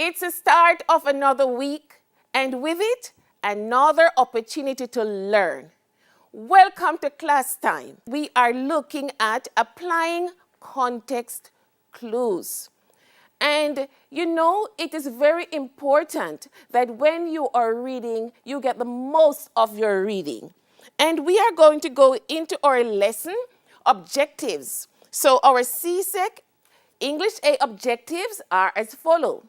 It's a start of another week, and with it, another opportunity to learn. Welcome to class time. We are looking at applying context clues. And you know, it is very important that when you are reading, you get the most of your reading. And we are going to go into our lesson objectives. So our CSEC English A objectives are as follows.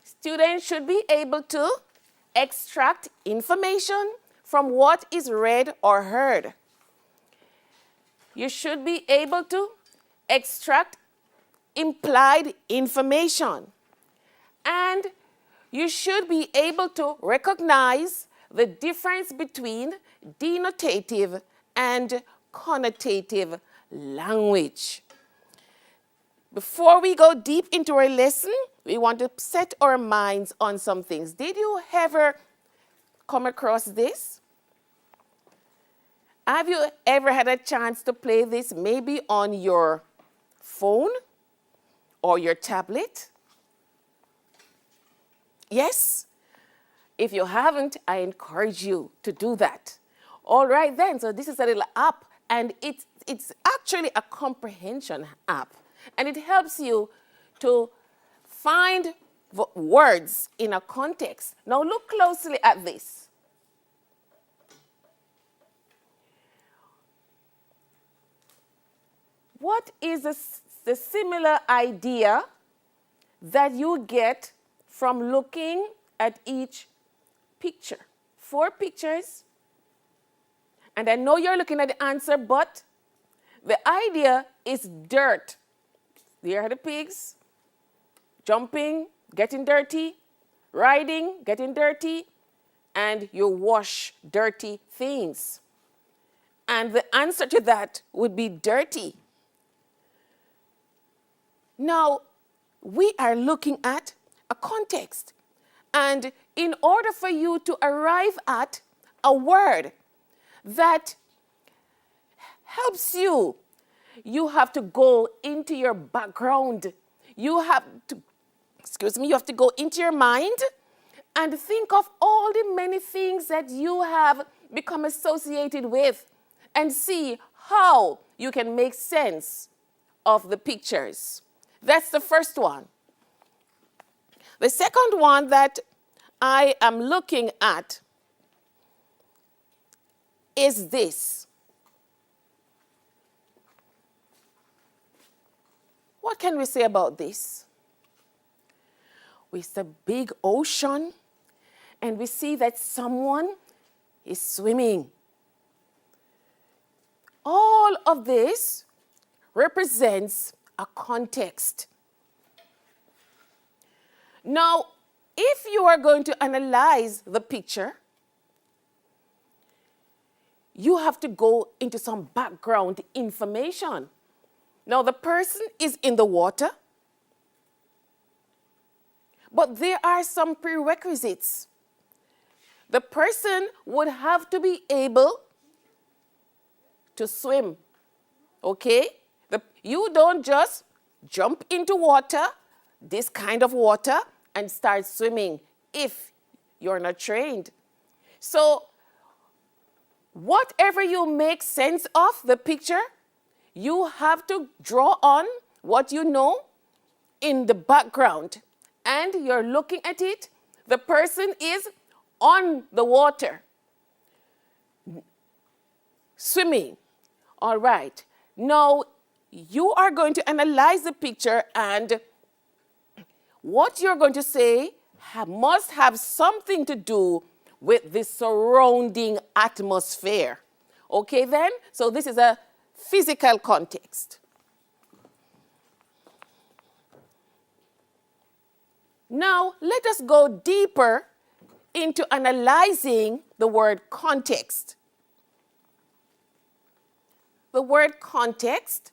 Students should be able to extract information from what is read or heard. You should be able to extract implied information. And you should be able to recognize the difference between denotative and connotative language. Before we go deep into our lesson, we want to set our minds on some things. Did you ever come across this? Have you ever had a chance to play this maybe on your phone or your tablet? Yes? If you haven't, I encourage you to do that. All right then, so this is a little app, and it's actually a comprehension app. And it helps you to find words in a context. Now look closely at this. What is the similar idea that you get from looking at each picture? 4 pictures. And I know you're looking at the answer, but the idea is dirt. There are the pigs, jumping, getting dirty, riding, getting dirty, and you wash dirty things. And the answer to that would be dirty. Now, we are looking at a context. And in order for you to arrive at a word that helps you, you have to go into your background. You have to go into your mind and think of all the many things that you have become associated with and see how you can make sense of the pictures. That's the first one. The second one that I am looking at is this. What can we say about this? It's a big ocean, and we see that someone is swimming. All of this represents a context. Now, if you are going to analyze the picture, you have to go into some background information. Now, the person is in the water, but there are some prerequisites. The person would have to be able to swim, okay? You don't just jump into water, this kind of water, and start swimming if you're not trained. So, whatever you make sense of the picture, you have to draw on what you know in the background. And you're looking at it, the person is on the water, swimming. All right. Now, you are going to analyze the picture, and what you're going to say must have something to do with the surrounding atmosphere. Okay then? So this is a physical context. Now, let us go deeper into analyzing the word context. The word context,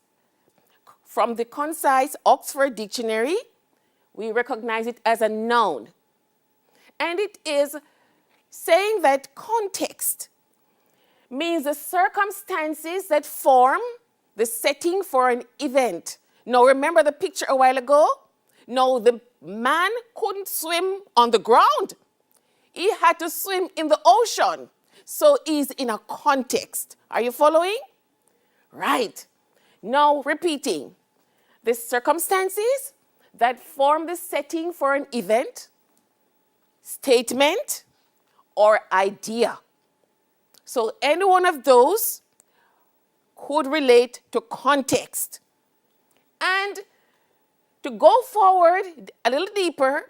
from the concise Oxford Dictionary, we recognize it as a noun. And it is saying that context means the circumstances that form the setting for an event. Now, remember the picture a while ago? Now, the man couldn't swim on the ground. He had to swim in the ocean. So he's in a context. Are you following? Right. Now repeating. The circumstances that form the setting for an event, statement, or idea. So any one of those could relate to context. And to go forward a little deeper,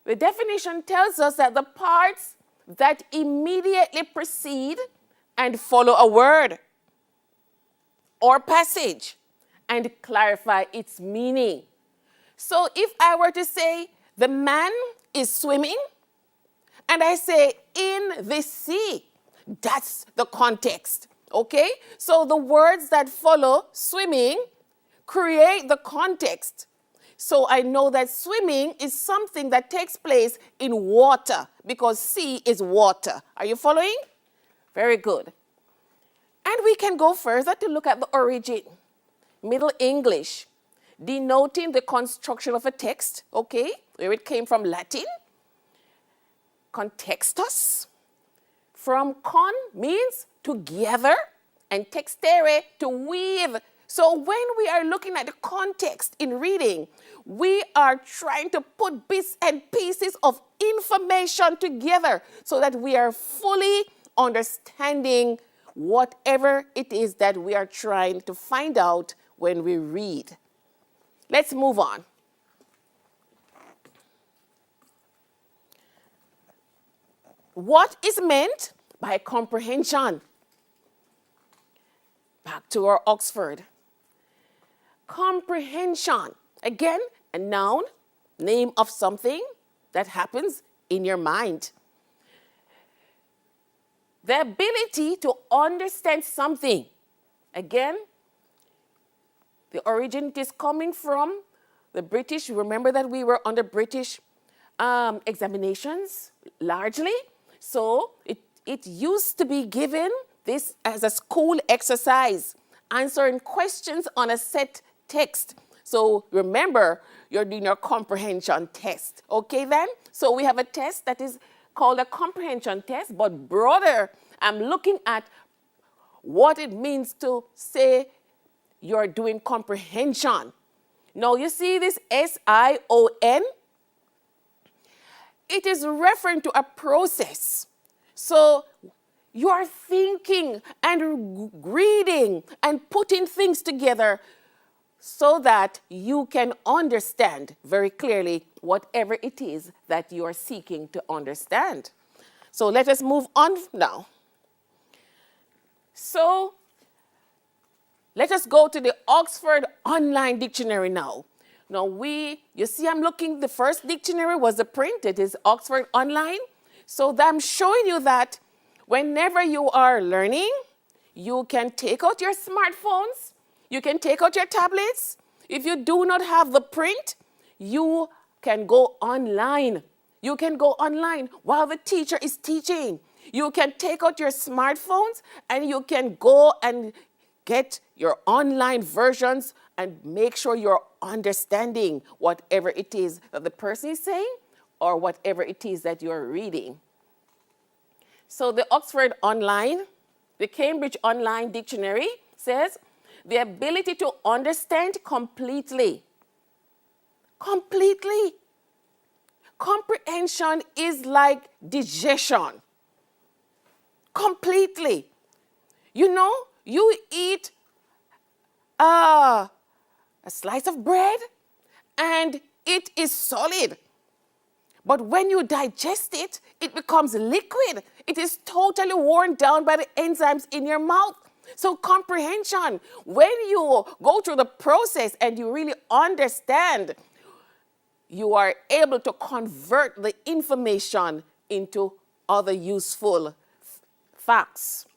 the definition tells us that the parts that immediately precede and follow a word or passage and clarify its meaning. So if I were to say, the man is swimming, and I say, in the sea, that's the context, okay? So the words that follow swimming create the context. So I know that swimming is something that takes place in water because sea is water. Are you following? Very good. And we can go further to look at the origin. Middle English, denoting the construction of a text, okay, where it came from Latin. Contextus, from con means together, and textere, to weave. So when we are looking at the context in reading, we are trying to put bits and pieces of information together so that we are fully understanding whatever it is that we are trying to find out when we read. Let's move on. What is meant by comprehension? Back to our Oxford. Comprehension. Again, a noun, name of something that happens in your mind. The ability to understand something. Again, the origin is coming from the British. Remember that we were under British examinations largely. So it used to be given this as a school exercise, answering questions on a set text. So remember, you're doing your comprehension test. Okay then? So we have a test that is called a comprehension test, but broader, I'm looking at what it means to say you're doing comprehension. Now you see this S-I-O-N? It is referring to a process. So you are thinking and reading and putting things together so that you can understand very clearly whatever it is that you are seeking to understand. So let us move on now. So let us go to the Oxford Online Dictionary now. Now you see I'm looking, the first dictionary was a print, it is Oxford Online. So I'm showing you that whenever you are learning, you can take out your smartphones, you can take out your tablets. If you do not have the print, you can go online. You can go online while the teacher is teaching. You can take out your smartphones and you can go and get your online versions and make sure you're understanding whatever it is that the person is saying or whatever it is that you're reading. So the Oxford Online, the Cambridge Online Dictionary says, the ability to understand completely. Completely. Comprehension is like digestion. Completely. You know, you eat a slice of bread and it is solid. But when you digest it, it becomes liquid. It is totally worn down by the enzymes in your mouth. So comprehension, when you go through the process and you really understand, you are able to convert the information into other useful facts.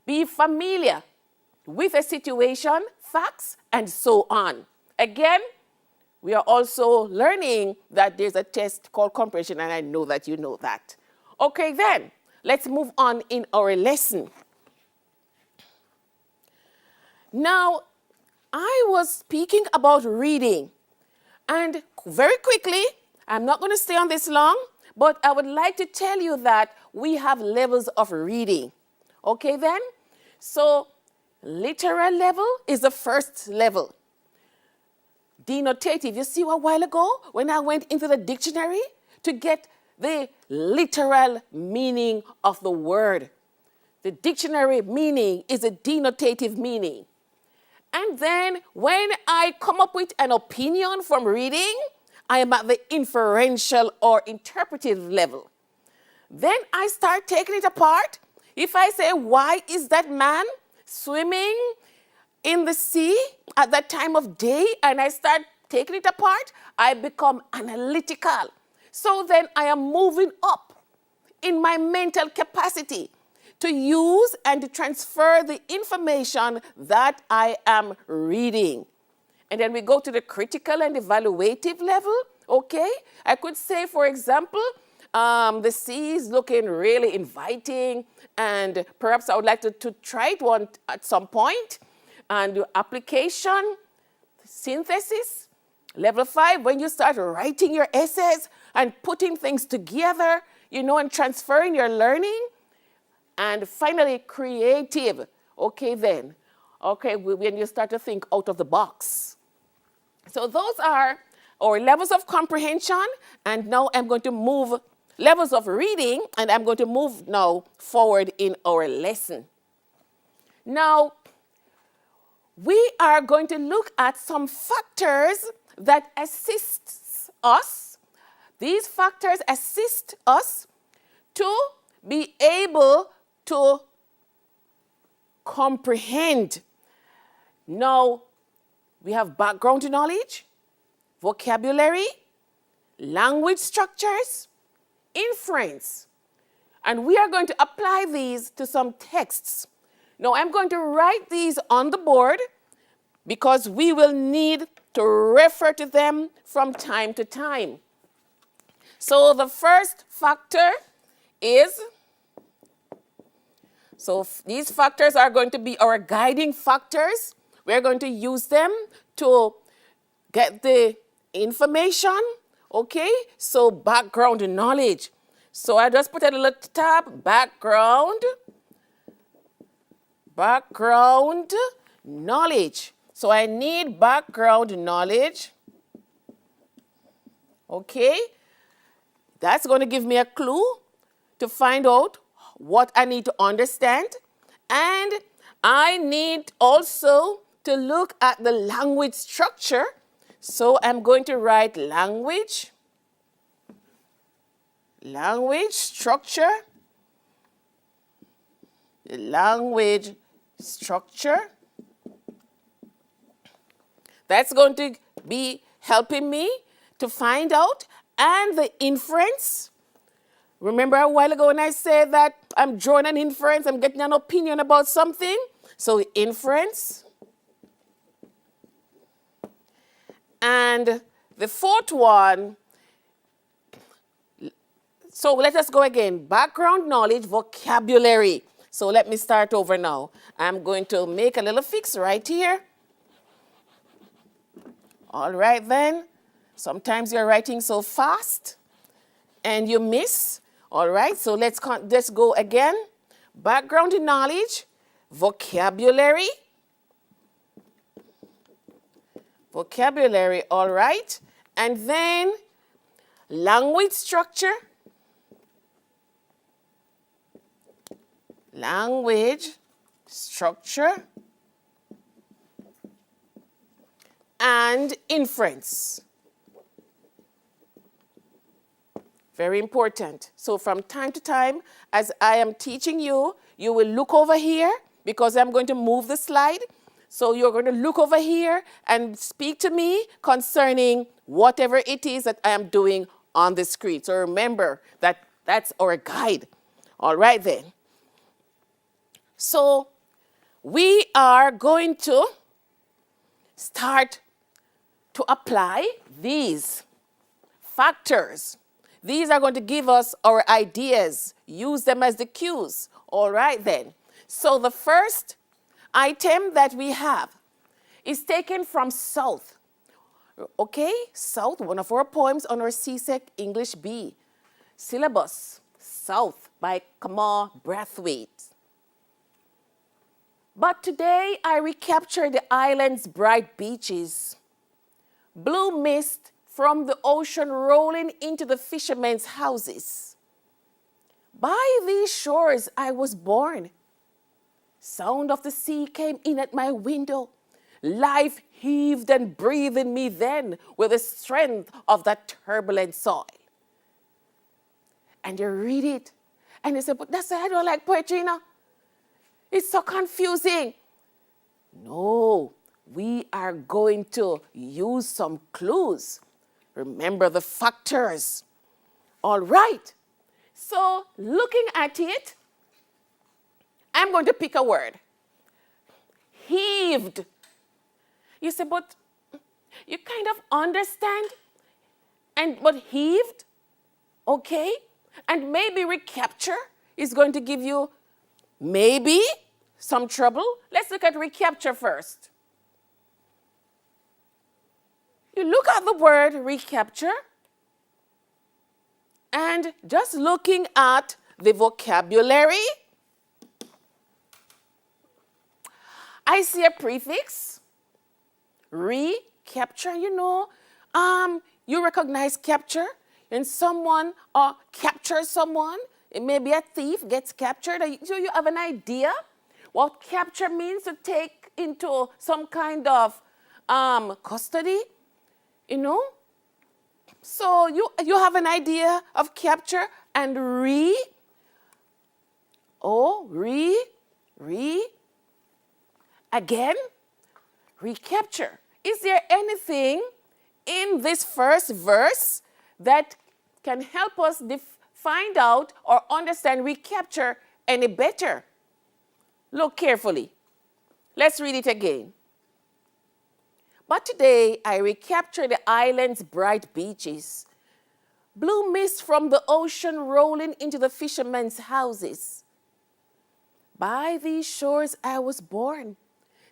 Be familiar with a situation, facts, and so on. Again, we are also learning that there's a test called comprehension, and I know that you know that. Okay, then, let's move on in our lesson. Now, I was speaking about reading, And very quickly, I'm not going to stay on this long, but I would like to tell you that we have levels of reading. Okay then? So literal level is the first level. Denotative, you see a while ago when I went into the dictionary to get the literal meaning of the word. The dictionary meaning is a denotative meaning. And then when I come up with an opinion from reading, I am at the inferential or interpretive level. Then I start taking it apart. If I say, why is that man swimming in the sea at that time of day, and I start taking it apart, I become analytical. So then I am moving up in my mental capacity to use and to transfer the information that I am reading. And then we go to the critical and evaluative level, okay? I could say, for example, the sea is looking really inviting, and perhaps I would like to try it one at some point. And application, synthesis, level 5, when you start writing your essays and putting things together, you know, and transferring your learning. And finally, creative, okay then. Okay, when you start to think out of the box. So those are our levels of comprehension, and now I'm going to move levels of reading, and I'm going to move now forward in our lesson. Now, we are going to look at some factors that assist us. These factors assist us to be able to comprehend. Now, we have background knowledge, vocabulary, language structures, inference. And we are going to apply these to some texts. Now, I'm going to write these on the board because we will need to refer to them from time to time. So the first factor is, so these factors are going to be our guiding factors. We're going to use them to get the information, okay? So background knowledge. So I just put a little tab, background knowledge. So I need background knowledge, okay? That's going to give me a clue to find out what I need to understand. And I need also to look at the language structure. So I'm going to write language structure, language structure. That's going to be helping me to find out. And the inference. Remember a while ago when I said that I'm drawing an inference, I'm getting an opinion about something? So inference. And the fourth one, so let us go again. Background knowledge, vocabulary. So let me start over now. I'm going to make a little fix right here. All right then. Sometimes you're writing so fast and you miss. All right, so let's go again. Background knowledge, vocabulary. Vocabulary, all right. And then language structure. Language structure. And inference. Very important. So from time to time, as I am teaching you, you will look over here because I'm going to move the slide. So you're going to look over here and speak to me concerning whatever it is that I am doing on the screen. So remember that that's our guide. All right then. So we are going to start to apply these factors. These are going to give us our ideas. Use them as the cues. All right then. So the first item that we have is taken from south. Okay, South, one of our poems on our CSEC English B. Syllabus, South by Kamar Brathwaite. But today I recapture the island's bright beaches. Blue mist from the ocean rolling into the fishermen's houses. By these shores I was born. Sound of the sea came in at my window. Life heaved and breathed in me then with the strength of that turbulent soil. And you read it, and you say, but that's why I don't like poetry, you know. It's so confusing. No, we are going to use some clues. Remember the factors. All right. So looking at it, I'm going to pick a word. Heaved. You say, but you kind of understand, but heaved, okay? And maybe recapture is going to give you maybe some trouble. Let's look at recapture first. You look at the word recapture, and just looking at the vocabulary, I see a prefix, recapture, you recognize capture, and someone captures someone. It may be a thief gets captured. So you have an idea what capture means, to take into some kind of custody, So you have an idea of capture, and again, recapture. Is there anything in this first verse that can help us find out or understand recapture any better? Look carefully. Let's read it again. But today I recapture the island's bright beaches, blue mist from the ocean rolling into the fishermen's houses. By these shores I was born.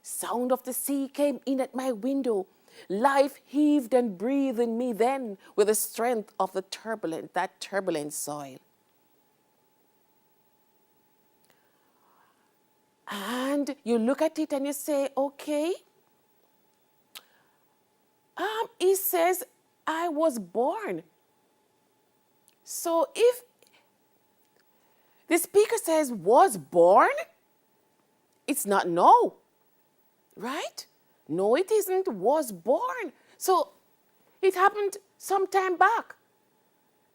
Sound of the sea came in at my window. Life heaved and breathed in me then with the strength of that turbulent soil. And you look at it and you say, okay. It says, I was born. So if the speaker says was born, it's not no, right? No, it isn't was born. So it happened some time back.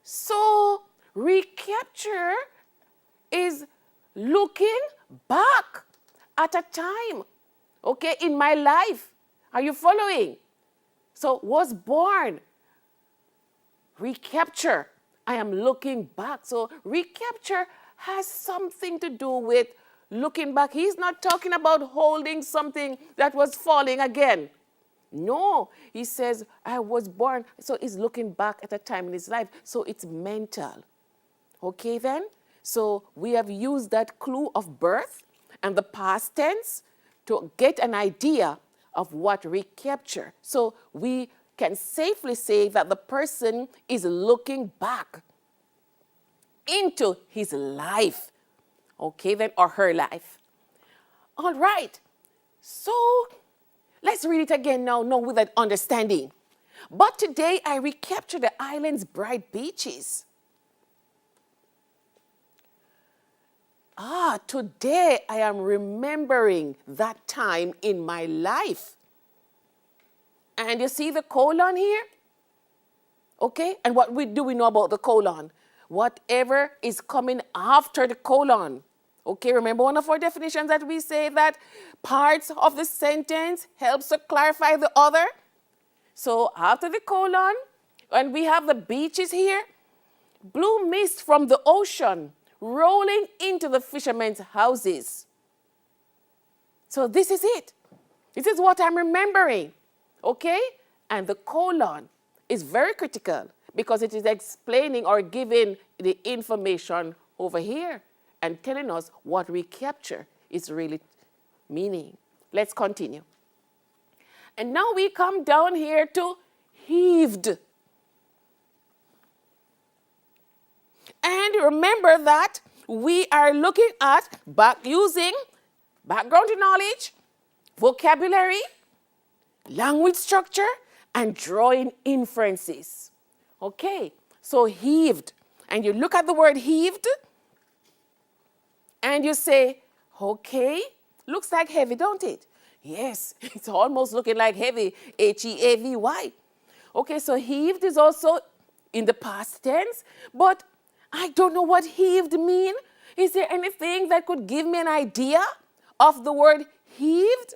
So recapture is looking back at a time, okay, in my life. Are you following? So was born. Recapture. I am looking back. So recapture has something to do with looking back. He's not talking about holding something that was falling again. No, he says, I was born. So he's looking back at a time in his life. So it's mental. Okay then? So we have used that clue of birth and the past tense to get an idea of what recapture. So we can safely say that the person is looking back into his life. Okay then, or her life. All right. So let's read it again now with that understanding. But today I recapture the island's bright beaches. Today I am remembering that time in my life. And you see the colon here? Okay, and what do we know about the colon? Whatever is coming after the colon. Okay, remember one of our definitions that we say that parts of the sentence helps to clarify the other? So after the colon, and we have the beaches here, blue mist from the ocean rolling into the fishermen's houses. So this is it. This is what I'm remembering. Okay? And the colon is very critical because it is explaining or giving the information over here and telling us what recapture is really meaning. Let's continue. And now we come down here to heaved. And remember that we are looking at using background knowledge, vocabulary, language structure, and drawing inferences. Okay, so heaved. And you look at the word heaved, and you say, okay, looks like heavy, don't it? Yes, it's almost looking like heavy, H-E-A-V-Y. Okay, so heaved is also in the past tense, but I don't know what heaved mean. Is there anything that could give me an idea of the word heaved?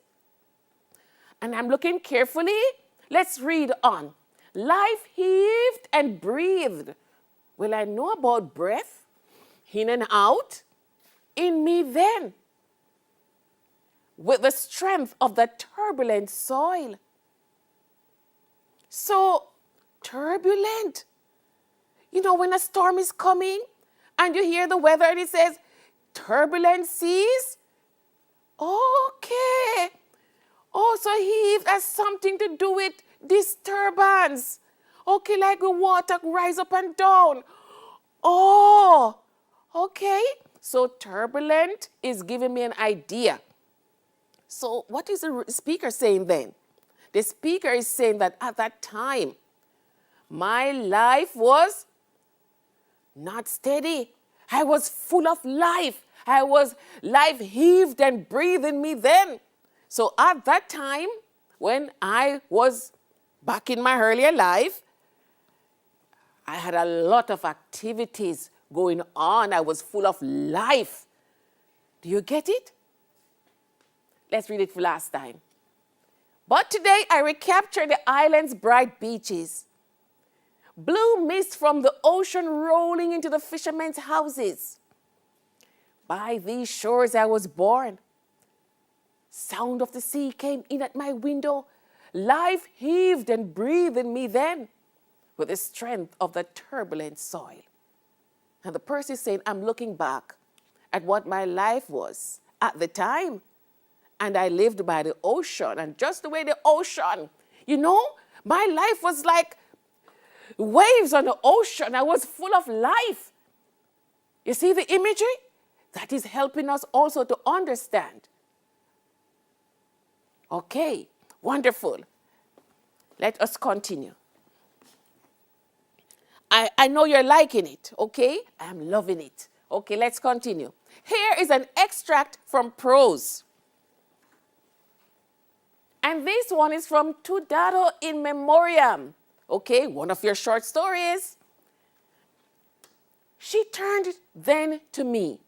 And I'm looking carefully. Let's read on. Life heaved and breathed. Well, I know about breath, in and out, in me then, with the strength of the turbulent soil. So, turbulent. You know, when a storm is coming and you hear the weather and it says, turbulent seas? Okay. Oh, so heave has something to do with disturbance. Okay, like the water rise up and down. Oh, okay. So turbulent is giving me an idea. So what is the speaker saying then? The speaker is saying that at that time, my life was not steady. I was full of life. Life heaved and breathed in me then. So at that time, when I was back in my earlier life, I had a lot of activities going on. I was full of life. Do you get it? Let's read it for last time. But today I recapture the island's bright beaches. Blue mist from the ocean rolling into the fishermen's houses. By these shores I was born. Sound of the sea came in at my window. Life heaved and breathed in me then with the strength of the turbulent soil. And the person is saying, I'm looking back at what my life was at the time. And I lived by the ocean. And just the way the ocean, you know, my life was like waves on the ocean. I was full of life. You see the imagery? That is helping us also to understand. Okay, wonderful. Let us continue. I know you're liking it, okay? I'm loving it. Okay, let's continue. Here is an extract from prose. And this one is from Tudado in Memoriam. Okay, one of your short stories. She turned then to me.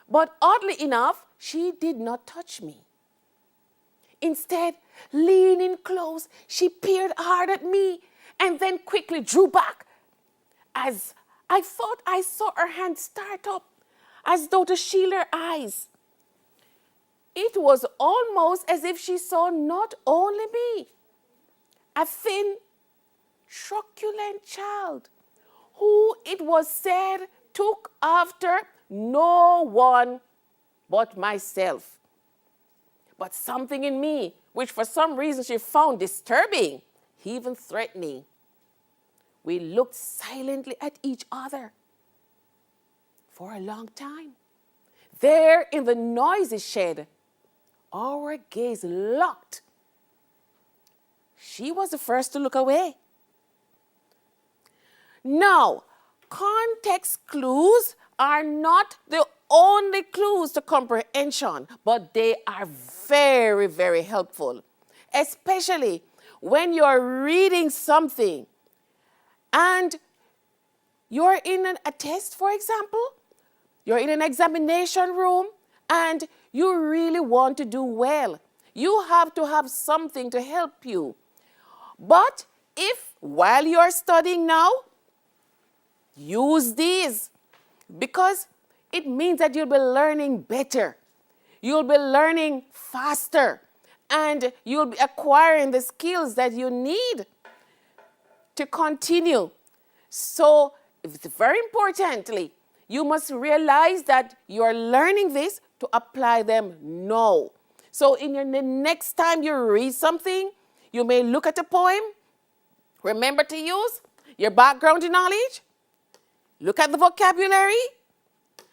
But oddly enough, she did not touch me. Instead, leaning close, she peered hard at me and then quickly drew back as I thought I saw her hand start up as though to shield her eyes. It was almost as if she saw not only me, a thin, truculent child who it was said took after no one but myself. But something in me, which for some reason she found disturbing, even threatening. We looked silently at each other for a long time. There in the noisy shed, our gaze locked. She was the first to look away. Now, context clues are not the only clues to comprehension, but they are very, very helpful, especially when you're reading something and you're in a test, for example, you're in an examination room and you really want to do well. You have to have something to help you. But if while you're studying now, use these, because it means that you'll be learning better. You'll be learning faster. And you'll be acquiring the skills that you need to continue. So, very importantly, you must realize that you're learning this to apply them now. So, the next time you read something, you may look at a poem Remember to use your background knowledge. Look at the vocabulary.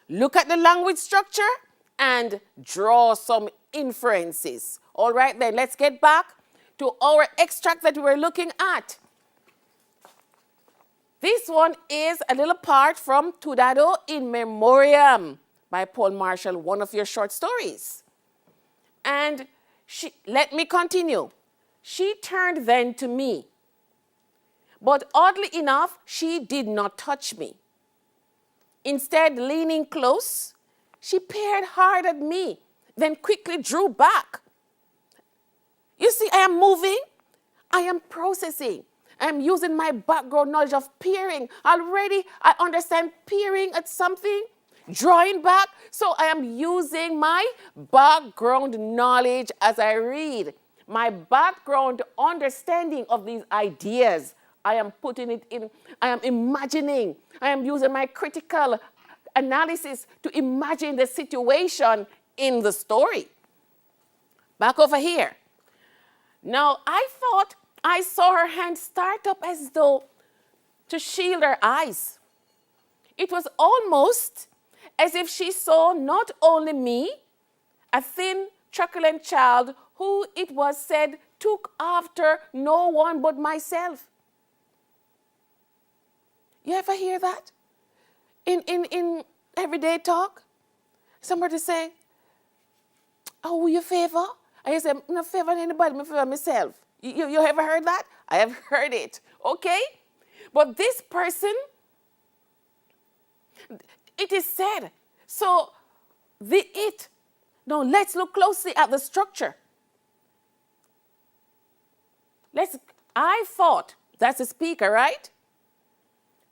Look at the language structure and draw some inferences. All right, then let's get back to our extract that we were looking at. This one is a little part from Tudado in Memoriam by Paul Marshall, one of your short stories. And let me continue. She turned then to me, but oddly enough, she did not touch me. Instead, leaning close, she peered hard at me, then quickly drew back. You see, I am moving. I am processing. I am using my background knowledge of peering. Already, I understand peering at something, drawing back. So I am using my background knowledge as I read. My background understanding of these ideas. I am putting it in, I am imagining. I am using my critical analysis to imagine the situation in the story. Back over here. Now, I thought I saw her hand start up as though to shield her eyes. It was almost as if she saw not only me, a thin, truculent child who it was said took after no one but myself. You ever hear that? In everyday talk? Somebody say, oh, who you favor? And you say, I'm not favoring anybody, I favor myself. You ever heard that? I have heard it. Okay? But this person, it is said. So, now let's look closely at the structure. I thought, that's the speaker, right?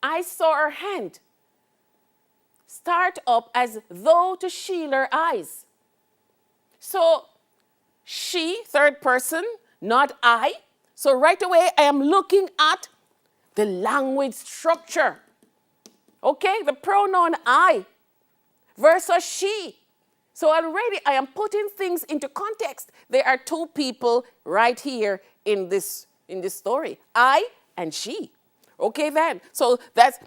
I saw her hand start up as though to shield her eyes. So, she, third person, not I. So right away, I am looking at the language structure. Okay, the pronoun I versus she. So already I am putting things into context. There are two people right here in this story, I and she. Okay then, so that's,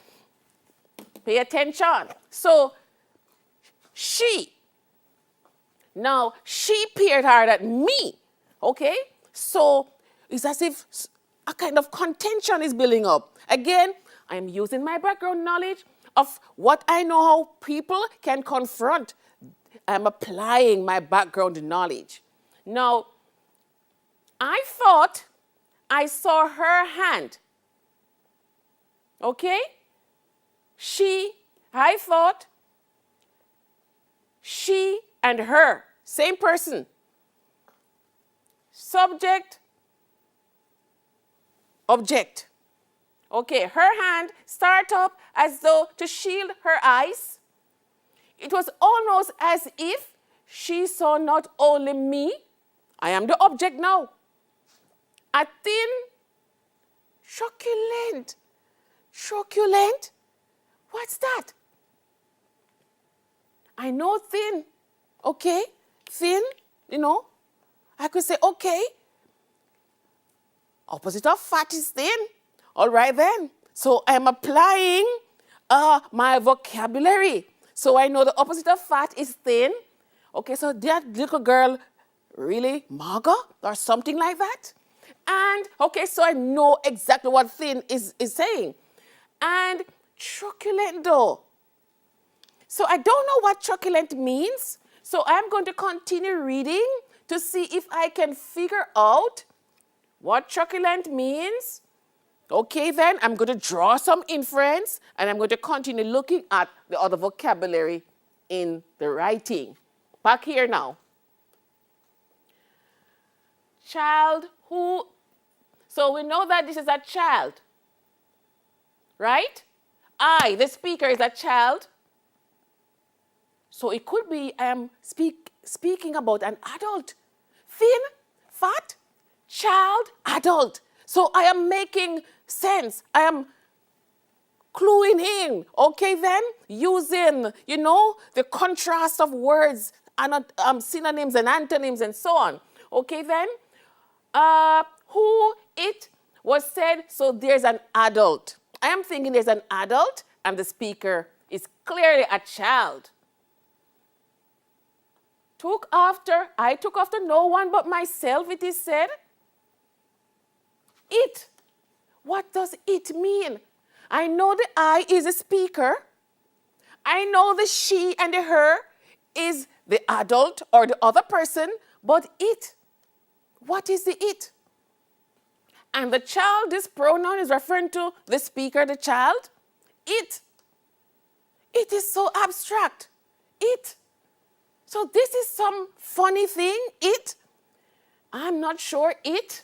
pay attention. So she, now she peered hard at me, okay? So it's as if a kind of contention is building up. Again, I'm using my background knowledge of what I know how people can confront. I'm applying my background knowledge. Now, I thought I saw her hand. Okay? I thought she and her, same person. Subject, object. Okay, her hand start up as though to shield her eyes. It was almost as if she saw not only me, I am the object now, a thin, truculent, what's that? I know thin, okay, thin, I could say, okay, opposite of fat is thin. All right then. So I'm applying my vocabulary. So I know the opposite of fat is thin. Okay, so that little girl really mager or something like that. And, okay, so I know exactly what thin is saying. And truculent though. So I don't know what truculent means. So I'm going to continue reading to see if I can figure out what truculent means. Okay, then I'm going to draw some inference and I'm going to continue looking at the other vocabulary in the writing. Back here now. Child who, so we know that this is a child, right? I, the speaker, is a child. So it could be I am speaking about an adult. Thin, fat, child, adult. So I am making sense. I am cluing in. Okay then, using, the contrast of words and synonyms and antonyms and so on. Okay then, who, it, was said, so there's an adult. I am thinking there's an adult and the speaker is clearly a child. I took after no one but myself, it is said. It. What does it mean? I know the I is a speaker. I know the she and the her is the adult or the other person, but it. What is the it? And the child, this pronoun is referring to the speaker, the child. It. It is so abstract. It. So this is some funny thing. It. I'm not sure it.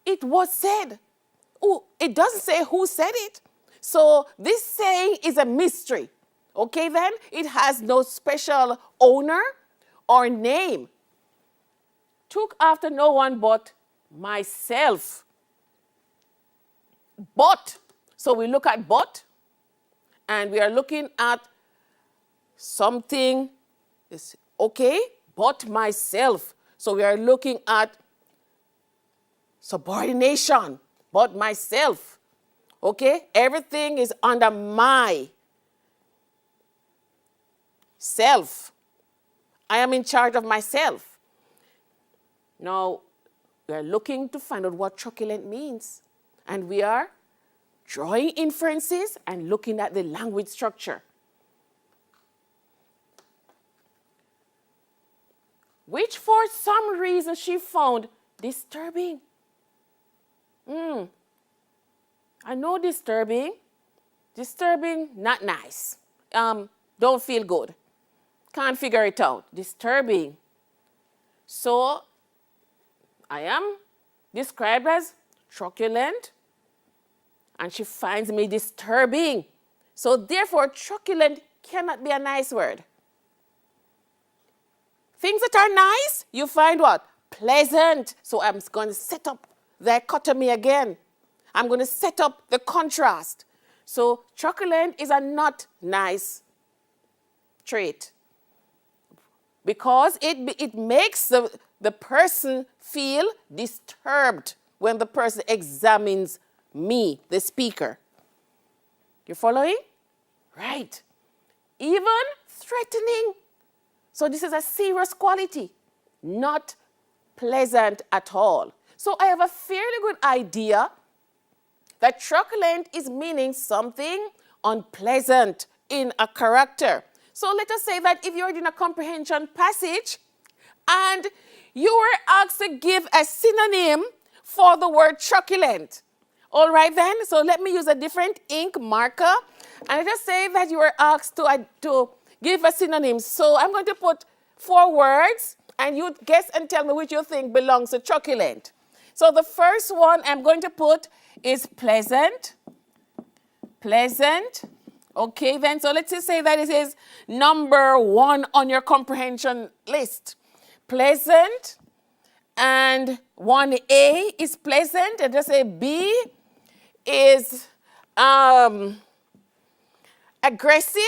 It was said. Oh, it doesn't say who said it. So this saying is a mystery. Okay then? It has no special owner or name. Took after no one but myself. But. So we look at but, and we are looking at something, okay, but myself. So we are looking at subordination, but myself. Okay, everything is under my self. I am in charge of myself. Now, we are looking to find out what truculent means. And we are drawing inferences and looking at the language structure. Which for some reason she found disturbing. I know disturbing. Disturbing, not nice. Don't feel good. Can't figure it out. Disturbing. So, I am described as truculent, and she finds me disturbing. So, therefore, truculent cannot be a nice word. Things that are nice, you find what? Pleasant. So, I'm going to set up the dichotomy again. I'm going to set up the contrast. So, truculent is a not nice trait because it makes the person feel disturbed when the person examines me, the speaker. You following? Right. Even threatening. So this is a serious quality, not pleasant at all. So I have a fairly good idea that truculent is meaning something unpleasant in a character. So let us say that if you're in a comprehension passage and you were asked to give a synonym for the word truculent. All right then, so let me use a different ink marker. And let us say that you were asked to give a synonym. So I'm going to put 4 words and you guess and tell me which you think belongs to truculent. So the first one I'm going to put is pleasant. Pleasant. Okay, then, so let's just say that it is number 1 on your comprehension list. Pleasant. And 1A is pleasant. And just say B is aggressive.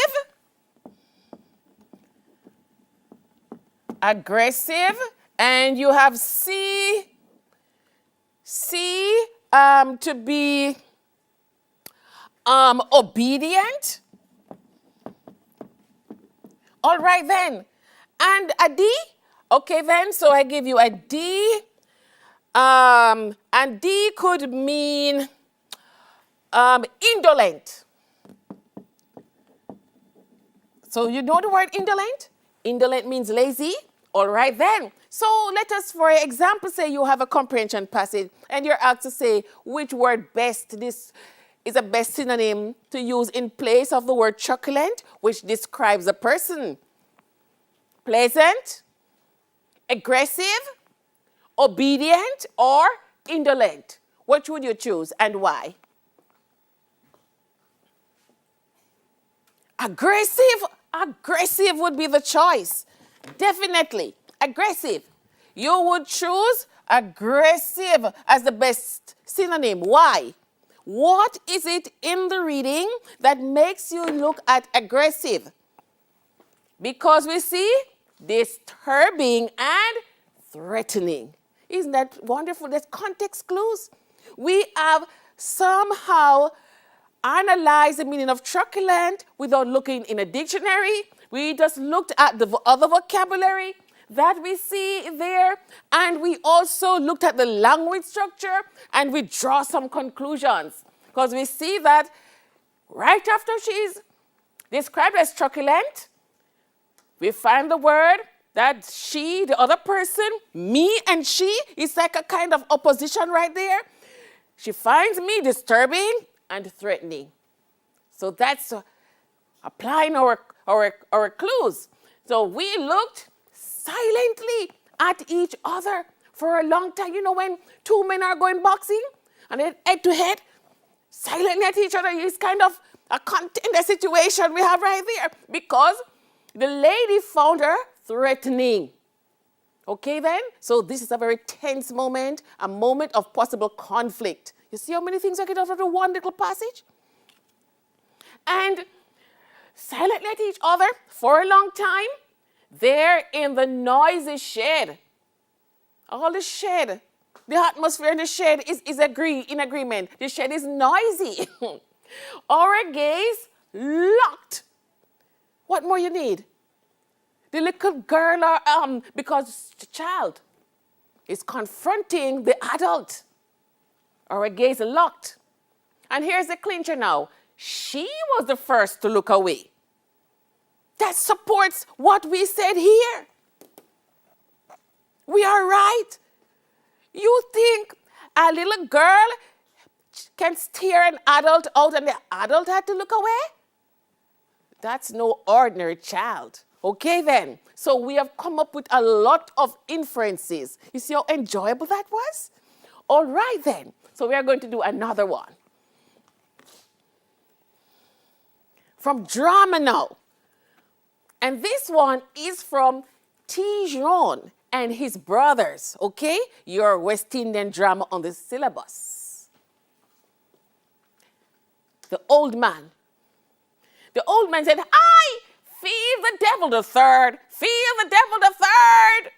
Aggressive. And you have C to be obedient. All right then. And a D. Okay then, so I give you a D. And D could mean indolent. So you know the word indolent? Indolent means lazy. All right then. So let us, for example, say you have a comprehension passage and you're asked to say which word best this is a best synonym to use in place of the word truculent, which describes a person. Pleasant, aggressive, obedient, or indolent. Which would you choose and why? Aggressive. Aggressive would be the choice. Definitely. Aggressive. You would choose aggressive as the best synonym. Why? What is it in the reading that makes you look at aggressive? Because we see disturbing and threatening. Isn't that wonderful? There's context clues. We have somehow analyzed the meaning of truculent without looking in a dictionary. We just looked at the other vocabulary that we see there, and we also looked at the language structure, and we draw some conclusions. Because we see that right after she's described as truculent, we find the word that she, the other person, me and she, is like a kind of opposition right there. She finds me disturbing and threatening. So that's applying our clues. So we looked silently at each other for a long time. You know, when two men are going boxing and they're head to head, silently at each other, is kind of a contender situation we have right there, because the lady found her threatening. Okay then? So this is a very tense moment, a moment of possible conflict. You see how many things I get out of the one little passage? And silently at each other for a long time, there in the noisy shed. All the shed, the atmosphere in the shed is in agreement. The shed is noisy. Our gaze locked. What more you need? The little girl, because the child is confronting the adult. Our gaze locked. And here's the clincher now. She was the first to look away. That supports what we said here. We are right. You think a little girl can steer an adult out and the adult had to look away? That's no ordinary child. Okay then. So we have come up with a lot of inferences. You see how enjoyable that was? All right then. So we are going to do another one. From drama now. And this one is from Tijon and his brothers, okay? Your West Indian drama on the syllabus. The old man. The old man said, I feed the devil the third. Feed the devil the third.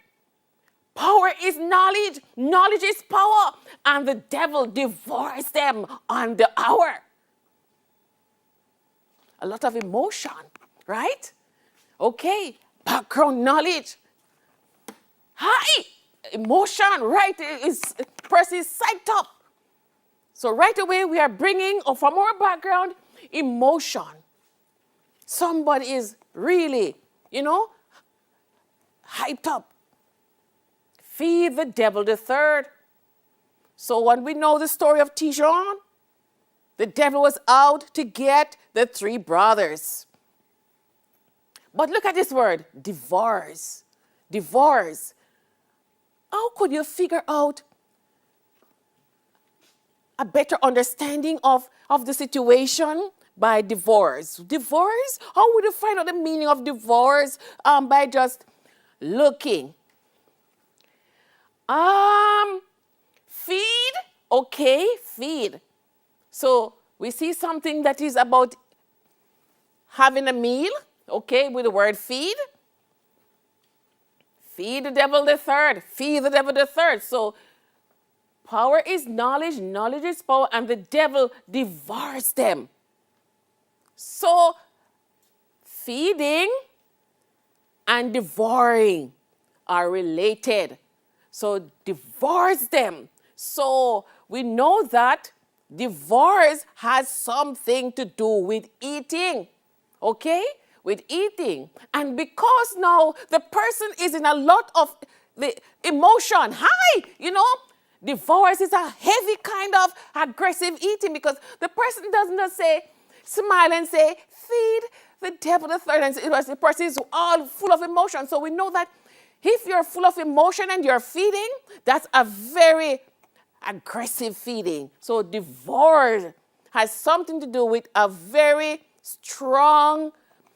Power is knowledge. Knowledge is power. And the devil devours them on the hour. A lot of emotion, right? Okay, background knowledge. Hi, emotion, right? Person is psyched up. So right away we are bringing, or from our background, emotion. Somebody is really, hyped up. Feed the devil the third. So when we know the story of Tijon, the devil was out to get the three brothers. But look at this word, divorce. Divorce. How could you figure out a better understanding of the situation by divorce? Divorce? How would you find out the meaning of divorce? By just looking. Feed. Okay, feed. So we see something that is about having a meal. Okay, with the word feed. Feed the devil the third. Feed the devil the third. So power is knowledge, knowledge is power, and the devil devours them. So feeding and devouring are related. So devours them. So we know that divorce has something to do with eating. Okay? With eating. And because now the person is in a lot of the emotion, divorce is a heavy kind of aggressive eating, because the person doesn't say, smile and say, feed the devil the third. And the person is all full of emotion. So we know that if you're full of emotion and you're feeding, that's a very aggressive feeding. So divorce has something to do with a very strong,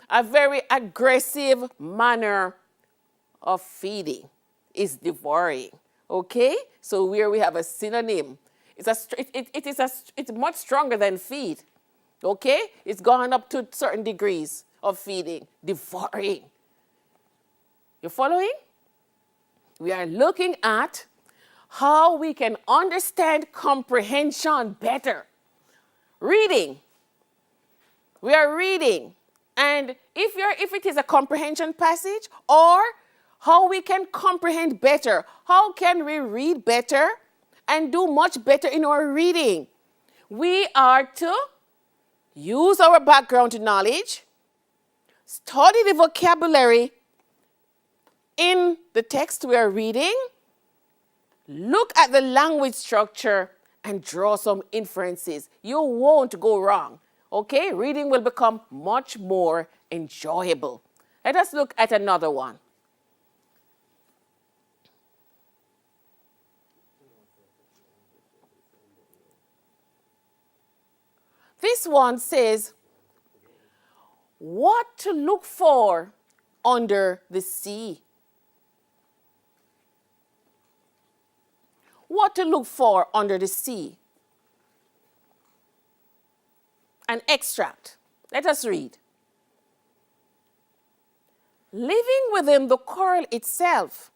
a very aggressive manner of feeding. Is devouring. Okay? So here we have a synonym. It's much stronger than feed. Okay? It's gone up to certain degrees of feeding. Devouring. You following? We are looking at how we can understand comprehension better. Reading. We are reading. And if it is a comprehension passage, or how we can comprehend better, how can we read better and do much better in our reading? We are to use our background knowledge, study the vocabulary in the text we are reading, look at the language structure, and draw some inferences. You won't go wrong. Okay? Reading will become much more enjoyable. Let us look at another one. This one says, what to look for under the sea. What to look for under the sea. An extract. Let us read. Living within the coral itself,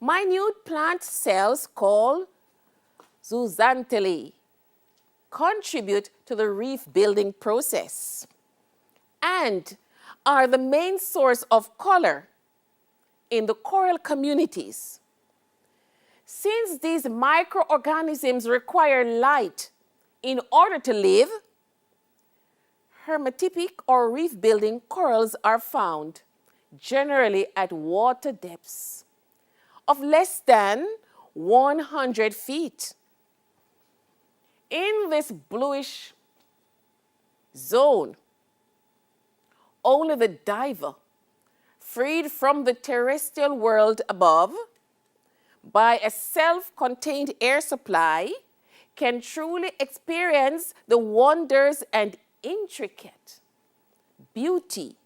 minute plant cells called zooxanthellae contribute to the reef building process and are the main source of color in the coral communities. Since these microorganisms require light in order to live, hermatypic or reef-building corals are found generally at water depths of less than 100 feet. In this bluish zone, only the diver, freed from the terrestrial world above by a self-contained air supply, can truly experience the wonders and intricate beauty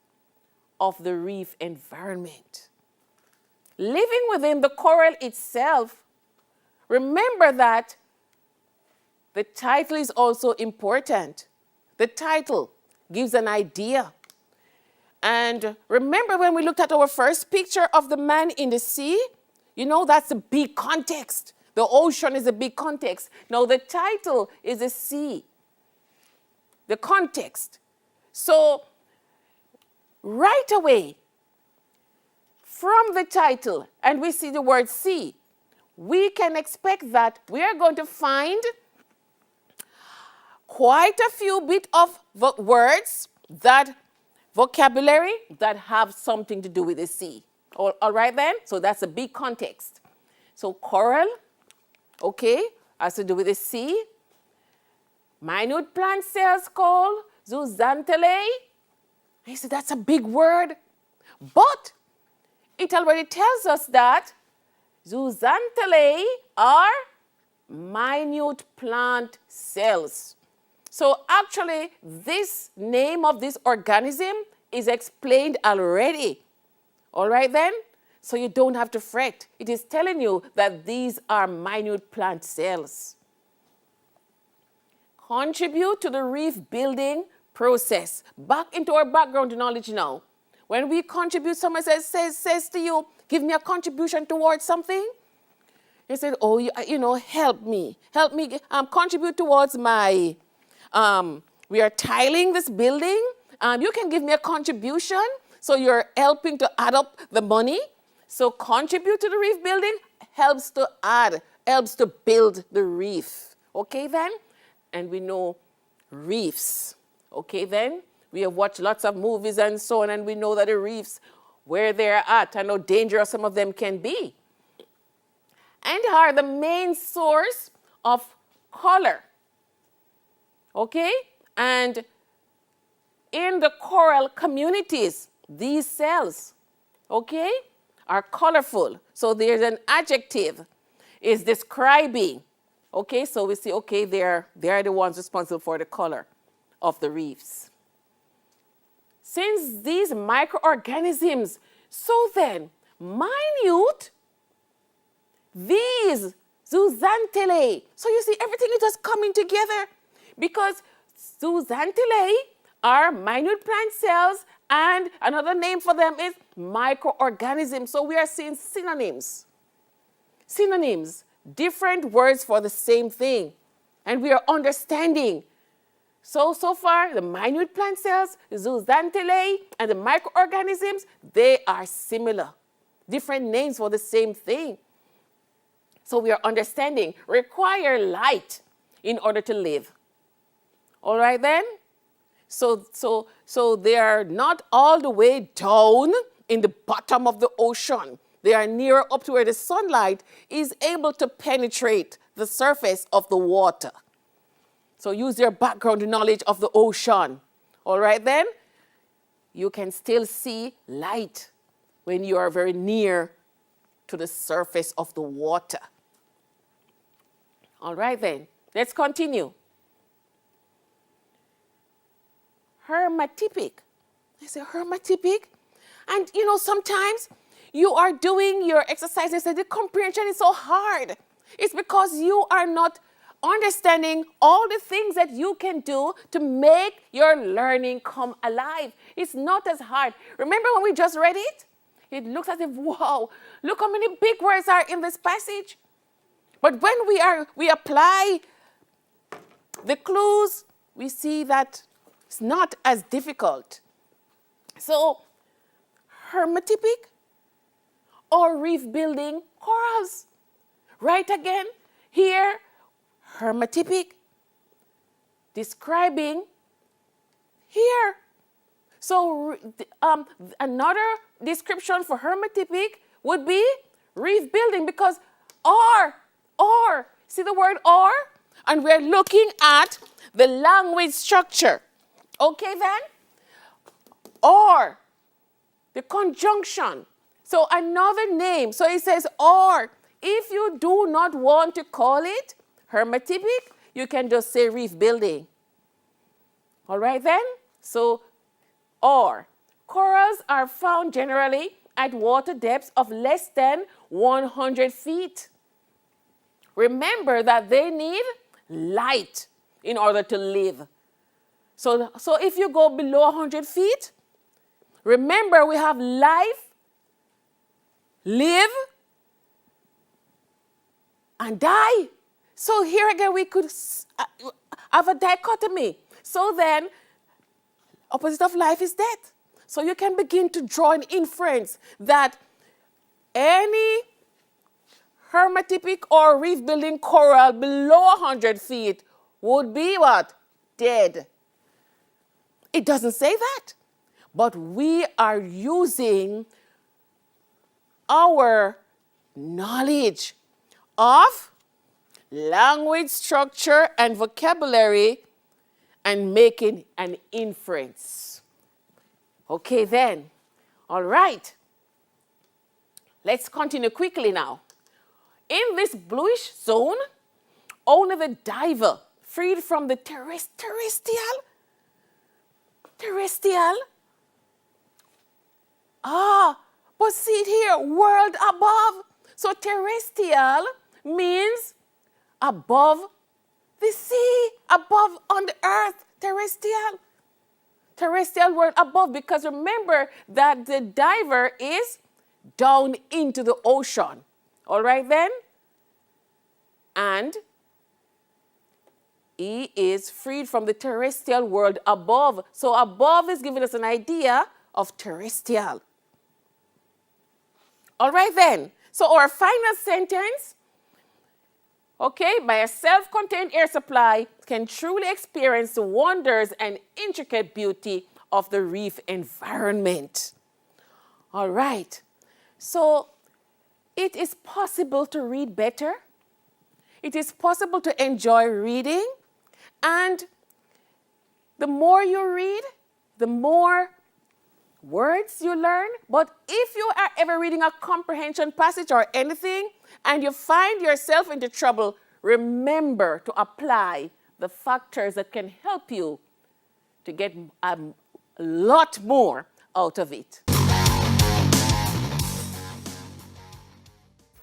of the reef environment. Living within the coral itself, remember that the title is also important. The title gives an idea. And remember when we looked at our first picture of the man in the sea? You know, that's a big context. The ocean is a big context. Now, the title is the sea, the context. So, right away, from the title, and we see the word sea, we can expect that we are going to find quite a few bit of words, that vocabulary that have something to do with the sea. All right then? So that's a big context. So coral, okay, has to do with the sea. Minute plant cells called zooxanthellae. I said that's a big word. But it already tells us that zooxanthellae are minute plant cells. So actually, this name of this organism is explained already. All right then? So you don't have to fret. It is telling you that these are minute plant cells. Contribute to the reef building process. Back into our background knowledge now. When we contribute, someone says to you, give me a contribution towards something. You said, oh, you know, help me contribute towards my, we are tiling this building. You can give me a contribution. So you're helping to add up the money. So contribute to the reef building helps to build the reef. Okay then? And we know reefs. Okay then? We have watched lots of movies and so on, and we know that the reefs, where they're at, and how dangerous some of them can be. And are the main source of color. Okay? And in the coral communities, these cells, okay, are colorful. So there's an adjective is describing. Okay, so we see, okay, they're the ones responsible for the color of the reefs. Since these microorganisms, so then, minute, these zooxanthellae. So you see, everything is just coming together because zooxanthellae are minute plant cells, and another name for them is microorganisms. So we are seeing synonyms. synonyms, different words for the same thing. And we are understanding. So far, the minute plant cells, the zooxanthellae, and the microorganisms, they are similar. Different names for the same thing. So we are understanding. Require light in order to live. All right then? So they are not all the way down in the bottom of the ocean. They are nearer up to where the sunlight is able to penetrate the surface of the water. So use your background knowledge of the ocean. All right then? You can still see light when you are very near to the surface of the water. All right then, let's continue. Hermatypic. I say hermatypic. And you know, sometimes you are doing your exercises and the comprehension is so hard. It's because you are not understanding all the things that you can do to make your learning come alive. It's not as hard. Remember when we just read it? It looks as if, wow, look how many big words are in this passage. But when we apply the clues, we see that it's not as difficult. So, hermatypic or reef building corals. Right again, here, hermatypic, describing here. So another description for hermatypic would be reef building, because or, see the word or? And we're looking at the language structure. Okay then? Or, the conjunction. So another name. So it says or. If you do not want to call it hermatypic, you can just say reef building. All right then? So, or. Corals are found generally at water depths of less than 100 feet. Remember that they need light in order to live. So if you go below 100 feet, remember we have life, live, and die. So here again we could have a dichotomy. So then, opposite of life is death. So you can begin to draw an inference that any hermatypic or reef building coral below 100 feet would be what? Dead. It doesn't say that. But we are using our knowledge of language structure and vocabulary and making an inference. Okay then. All right. Let's continue quickly now. In this bluish zone, only the diver freed from the terrestrial. But see it here, world above. So terrestrial means above the sea, above on the earth, terrestrial. Terrestrial world above, because remember that the diver is down into the ocean. All right then? And he is freed from the terrestrial world above. So above is giving us an idea of terrestrial. All right then. So our final sentence, okay, by a self-contained air supply can truly experience the wonders and intricate beauty of the reef environment. All right. So it is possible to read better. It is possible to enjoy reading. And the more you read, the more words you learn. But if you are ever reading a comprehension passage or anything and you find yourself into trouble, remember to apply the factors that can help you to get a lot more out of it.